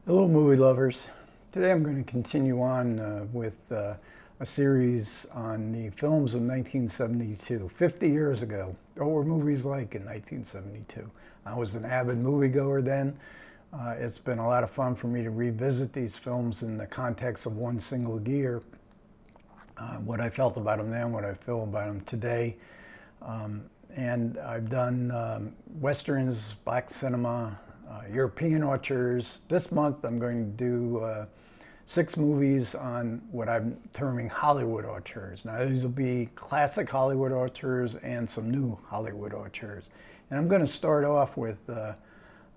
Hello, movie lovers. Today I'm going to continue on with a series on the films of 1972, 50 years ago. What were movies like in 1972? I was an avid moviegoer then. It's been a lot of fun for me to revisit these films in the context of one single year. What I felt about them then, what I feel about them today. And I've done westerns, black cinema, European auteurs. This month I'm going to do 6 movies on what I'm terming Hollywood auteurs. Now these will be classic Hollywood auteurs and some new Hollywood auteurs. And I'm going to start off with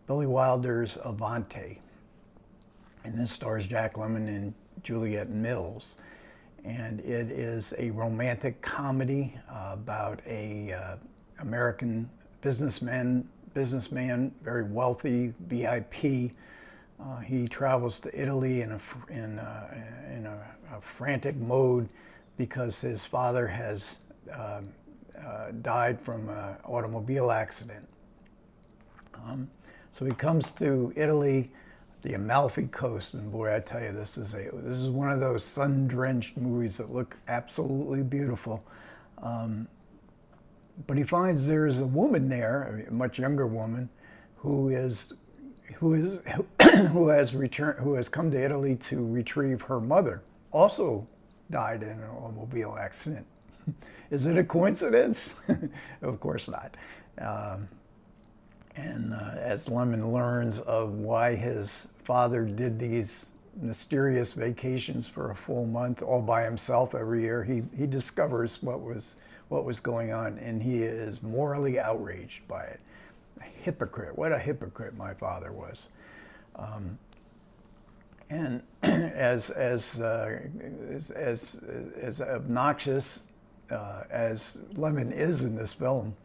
Billy Wilder's Avanti. And this stars Jack Lemmon and Juliet Mills. And it is a romantic comedy about a American businessman, very wealthy, VIP. He travels to Italy in a frantic mode because his father has died from an automobile accident. So he comes to Italy, the Amalfi Coast, and boy, I tell you, this is one of those sun-drenched movies that look absolutely beautiful. But he finds there's a woman there, a much younger woman, who has come to Italy to retrieve her mother, also died in an automobile accident. Is it a coincidence? Of course not. As Lemmon learns of why his father did these mysterious vacations for a full month all by himself every year, he discovers what was going on, and he is morally outraged by it. A hypocrite. What a hypocrite my father was. And as obnoxious as Lemmon is in this film,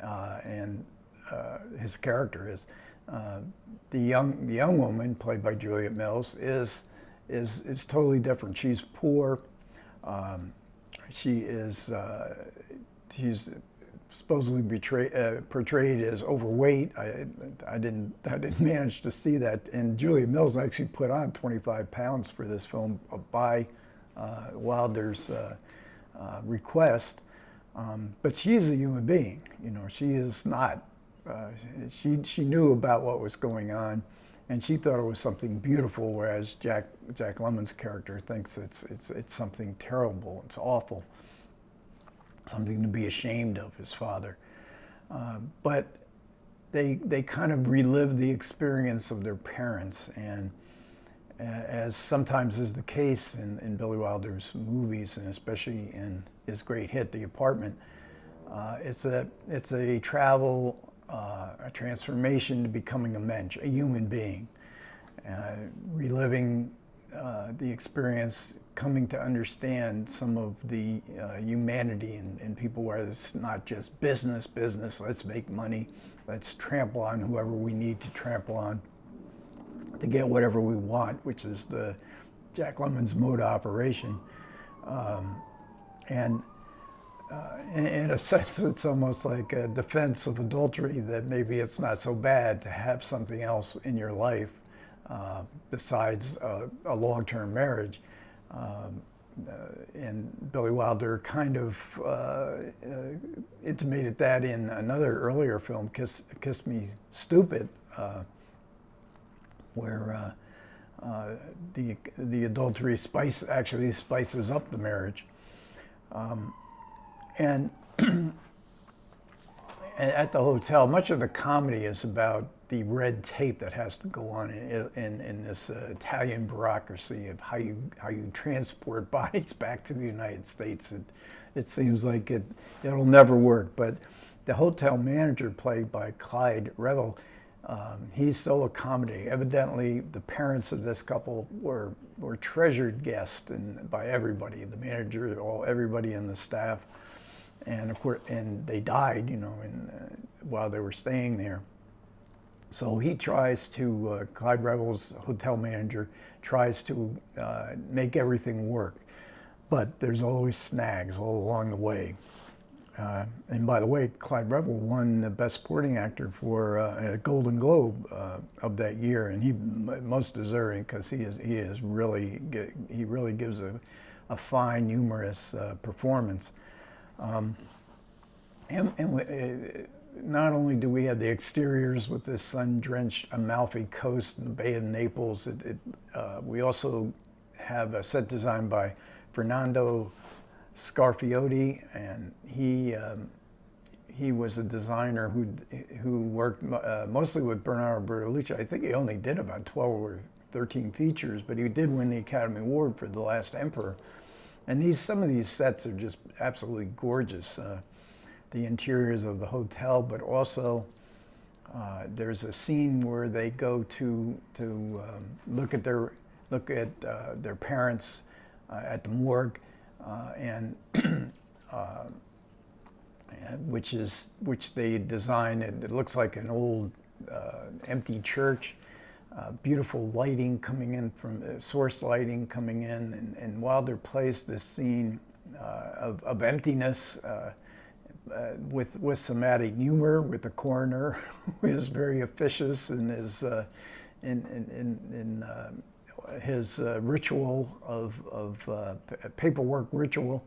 and his character is, the young woman played by Juliet Mills is totally different. She's poor. She's supposedly portrayed as overweight. I didn't manage to see that. And Juliet Mills actually put on 25 pounds for this film by Wilder's request. But she's a human being. You know, she is not. She knew about what was going on, and she thought it was something beautiful, whereas Jack Lemmon's character thinks it's something terrible. It's awful, something to be ashamed of, his father. But they kind of relive the experience of their parents, and as sometimes is the case in Billy Wilder's movies, and especially in his great hit, The Apartment, it's a travel. A transformation to becoming a human being, reliving the experience, coming to understand some of the humanity in people, where it's not just business, let's make money, let's trample on whoever we need to trample on to get whatever we want, which is the Jack Lemmon's mode of operation. In a sense, it's almost like a defense of adultery, that maybe it's not so bad to have something else in your life besides a long-term marriage. And Billy Wilder kind of intimated that in another earlier film, Kiss Me Stupid, where the adultery actually spices up the marriage. And at the hotel, much of the comedy is about the red tape that has to go on in this Italian bureaucracy of how you transport bodies back to the United States. It seems like it'll never work. But the hotel manager, played by Clyde Revel, he's so accommodating. Evidently, the parents of this couple were treasured guests by everybody, the manager, everybody in the staff. And of course, they died, while they were staying there. So he tries to, Clyde Revel's hotel manager, tries to make everything work. But there's always snags all along the way. And by the way, Clyde Revel won the Best Supporting Actor for a Golden Globe of that year, and he most deserving because he really gives a fine, humorous performance. Not only do we have the exteriors with the sun-drenched Amalfi Coast and the Bay of Naples, we also have a set designed by Fernando Scarfiotti, and he was a designer who worked mostly with Bernardo Bertolucci. I think he only did about 12 or 13 features, but he did win the Academy Award for The Last Emperor. And some of these sets are just absolutely gorgeous. The interiors of the hotel, but also there's a scene where they go to look at their parents at the morgue, and which they designed. It looks like an old empty church. Beautiful lighting coming in from source lighting coming in, and Wilder plays this scene of emptiness with some added humor, with the coroner who is very officious in his ritual of paperwork ritual.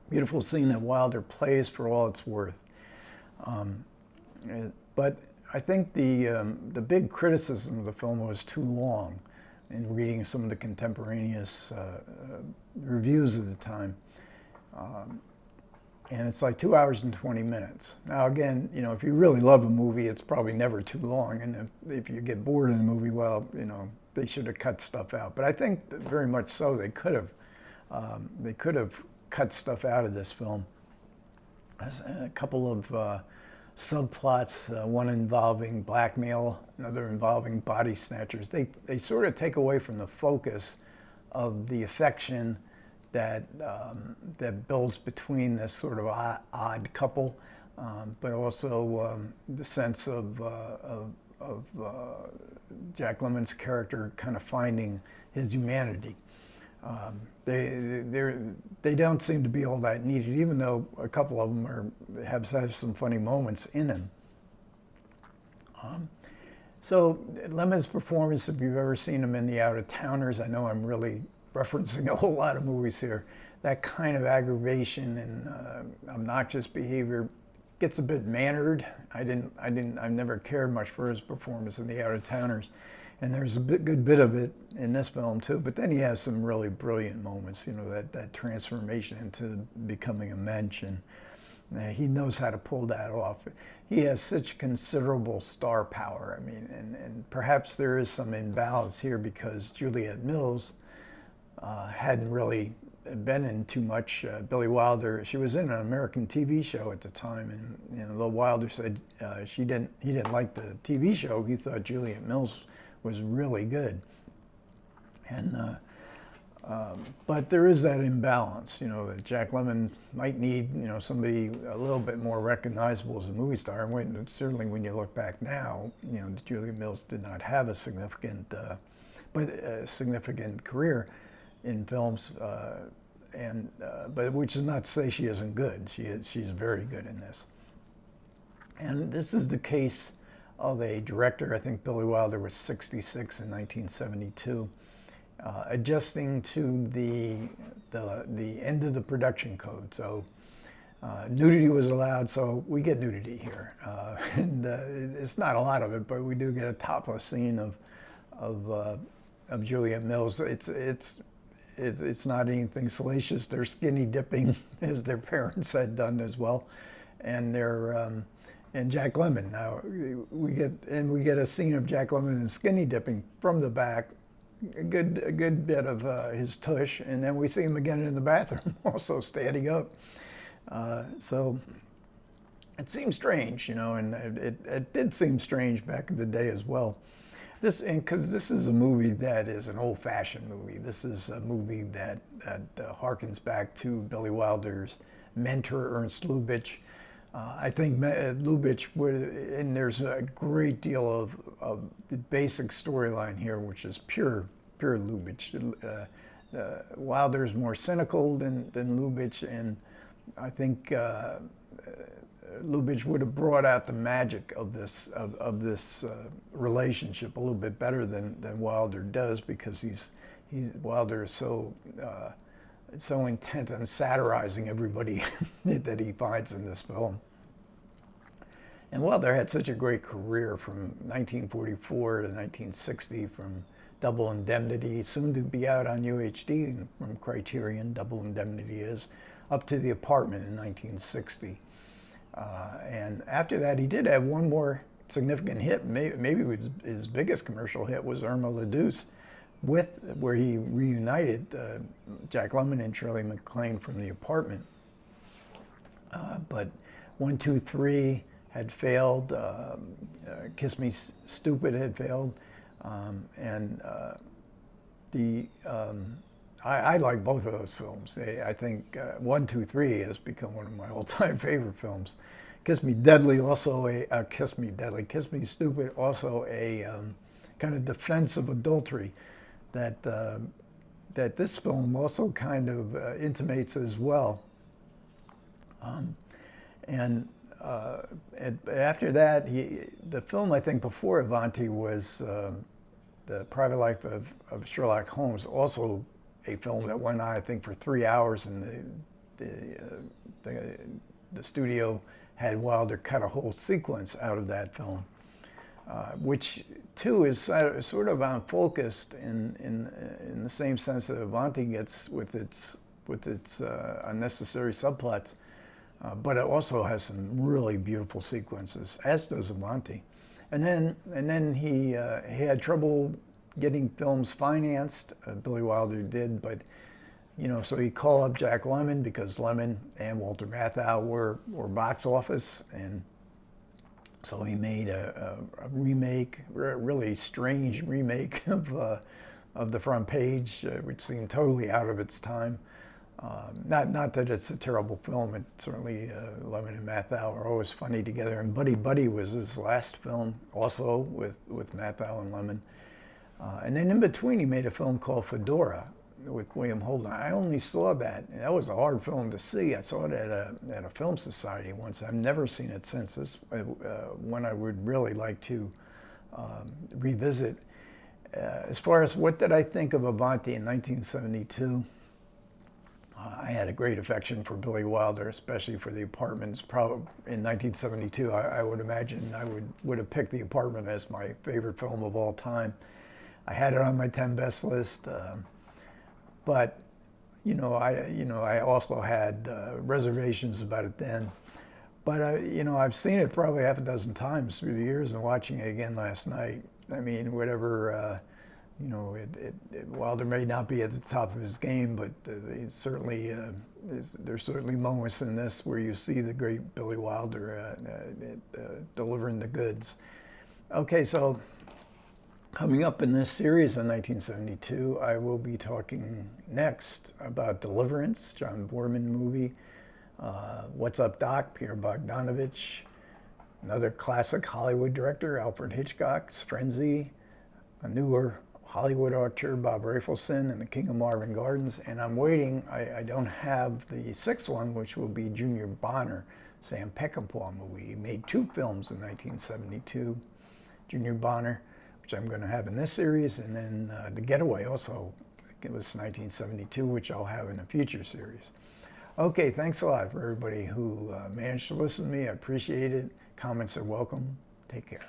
Beautiful scene that Wilder plays for all it's worth. But I think the big criticism of the film was too long. In reading some of the contemporaneous reviews of the time. And it's like 2 hours and 20 minutes. Now again, if you really love a movie, it's probably never too long. And if you get bored in a movie, well, they should have cut stuff out. But I think that very much so they could have cut stuff out of this film. There's a couple of subplots, one involving blackmail, another involving body snatchers. They sort of take away from the focus of the affection that builds between this sort of odd couple, but also the sense of Jack Lemmon's character kind of finding his humanity. They don't seem to be all that needed, even though a couple of them have some funny moments in him. So Lemmon's performance, if you've ever seen him in The Out-of-Towners, I know I'm really referencing a whole lot of movies here, that kind of aggravation and obnoxious behavior gets a bit mannered. I've never cared much for his performance in The Out-of-Towners. And there's a good bit of it in this film too, but then he has some really brilliant moments, that transformation into becoming a mensch, and he knows how to pull that off. He has such considerable star power. I mean, and perhaps there is some imbalance here because Juliette Mills hadn't really been in too much. Billy Wilder, she was in an American TV show at the time, and though Wilder said he didn't like the TV show, he thought Juliette Mills was really good. And but there is that imbalance, that Jack Lemmon might need, somebody a little bit more recognizable as a movie star. And certainly when you look back now, Juliette Mills did not have a significant career in films, but which is not to say she isn't good. She's very good in this. And this is the case of a director. I think Billy Wilder was 66 in 1972, adjusting to the end of the production code. So nudity was allowed, so we get nudity here, and it's not a lot of it, but we do get a topless scene of Juliette Mills. It's not anything salacious. They're skinny dipping, as their parents had done as well, and they're and Jack Lemmon. Now we get a scene of Jack Lemmon and skinny dipping from the back, a good bit of his tush, and then we see him again in the bathroom, also standing up. So it seems strange, and it did seem strange back in the day as well. Because this is a movie that is an old-fashioned movie. This is a movie that harkens back to Billy Wilder's mentor, Ernst Lubitsch. I think Lubitsch and there's a great deal of the basic storyline here, which is pure Lubitsch. Wilder's more cynical than Lubitsch, and I think Lubitsch would have brought out the magic of this relationship a little bit better than Wilder does, because Wilder is so intent on satirizing everybody that he finds in this film. And Wilder had such a great career from 1944 to 1960, from Double Indemnity, soon to be out on UHD from Criterion, Double Indemnity is, up to The Apartment in 1960. And after that, he did have one more significant hit. Maybe his biggest commercial hit was Irma la Douce, where he reunited Jack Lemmon and Shirley MacLaine from The Apartment. But 1, 2, 3 had failed. Kiss Me Stupid had failed. I like both of those films. I think 1, 2, 3 has become one of my all-time favorite films. Kiss Me Stupid, also a kind of defense of adultery that this film also kind of intimates as well. And after that, the film I think before Avanti was The Private Life of Sherlock Holmes, also a film that went on, I think, for 3 hours, and the studio had Wilder cut a whole sequence out of that film, which too is sort of unfocused in the same sense that Avanti gets with its unnecessary subplots, but it also has some really beautiful sequences, as does Avanti. And then he had trouble getting films financed. Billy Wilder did, but so he called up Jack Lemmon, because Lemmon and Walter Matthau were box office, and so he made a remake, really strange remake of The Front Page, which seemed totally out of its time. Not that it's a terrible film. It certainly, Lemmon and Matthau are always funny together. And Buddy Buddy was his last film, also with Matthau and Lemmon. And then in between, he made a film called Fedora with William Holden. I only saw that, and that was a hard film to see. I saw it at a film society once. I've never seen it since. This one I would really like to revisit. As far as what did I think of Avanti in 1972, I had a great affection for Billy Wilder, especially for The Apartment. Probably in 1972, I would imagine I would have picked The Apartment as my favorite film of all time. I had it on my 10 best list, but I also had reservations about it then. But I've seen it probably half a dozen times through the years, and watching it again last night. I mean, whatever. Wilder may not be at the top of his game, but there's certainly moments in this where you see the great Billy Wilder delivering the goods. Okay, so coming up in this series in 1972, I will be talking next about Deliverance, John Boorman movie, What's Up Doc, Peter Bogdanovich, another classic Hollywood director, Alfred Hitchcock's Frenzy, a newer Hollywood auteur, Bob Rafelson, and The King of Marvin Gardens. And I'm waiting, I don't have the sixth one, which will be Junior Bonner, Sam Peckinpah movie. He made 2 films in 1972, Junior Bonner, which I'm going to have in this series, and then The Getaway also, I think it was 1972, which I'll have in a future series. Okay, thanks a lot for everybody who managed to listen to me. I appreciate it. Comments are welcome. Take care.